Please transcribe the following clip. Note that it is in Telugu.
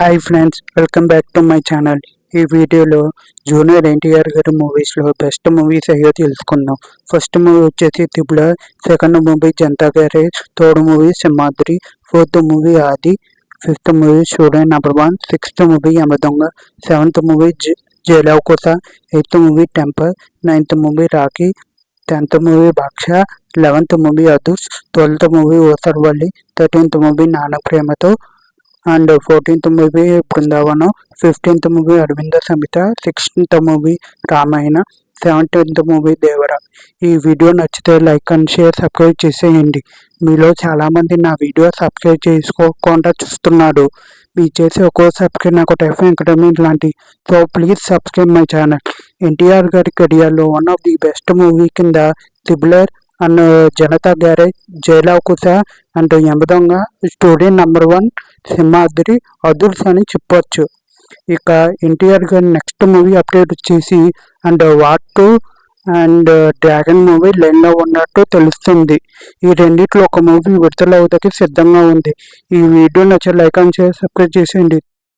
Hi friends, welcome back to my channel. ఈ వీడియోలో జూనియర్ ఎన్టీఆర్ గారి మూవీస్లో బెస్ట్ మూవీస్ అయ్యో తెలుసుకుందాం. ఫస్ట్ మూవీ వచ్చేసి triple R, second movie Janatha Garage, third movie Simhadri, fourth movie Aadi, fifth movie Student Number 1, sixth movie Yamadonga, seventh movie Jai Lava Kusa, eighth movie Temper, ninth movie Rakhi, 10th movie భాక్ష, 11th movie Adhurs, 12th movie Oosaravelli, 13th movie Nanna Prematho and 14th movie Brindavanam, 15th movie Aravinda Sametha, 16th movie Ramayana, 17th movie దేవర. ఈ వీడియో నచ్చితే లైక్ అండ్ షేర్, సబ్స్క్రైబ్ చేసేయండి. మీలో చాలామంది నా వీడియో సబ్స్క్రైబ్ చేసుకోకుండా చూస్తున్నాడు. మీరు చేసే ఒక్కో సబ్స్క్రైబ్ నాకు టైఫ్ ఎంటర్టైన్మెంట్ లాంటి. So please subscribe my channel. NTR గారి కెరియర్లో one of the best movie కింద triple R and Janatha Garage, Jai Lava Kusa and Yamadonga, Student Number 1, Simhadri, Adhurs అని చెప్పొచ్చు. ఇక ఎన్టీఆర్ గారి నెక్స్ట్ మూవీ అప్డేట్ వచ్చేసి and War 2 and Dragon movie లైన్లో ఉన్నట్టు తెలుస్తుంది. ఈ రెండిట్లో ఒక మూవీ విడుదల అవుతాకి సిద్ధంగా ఉంది. ఈ వీడియో నచ్చే లైక్ అండ్ షేర్, సబ్స్క్రైబ్ చేసేయండి.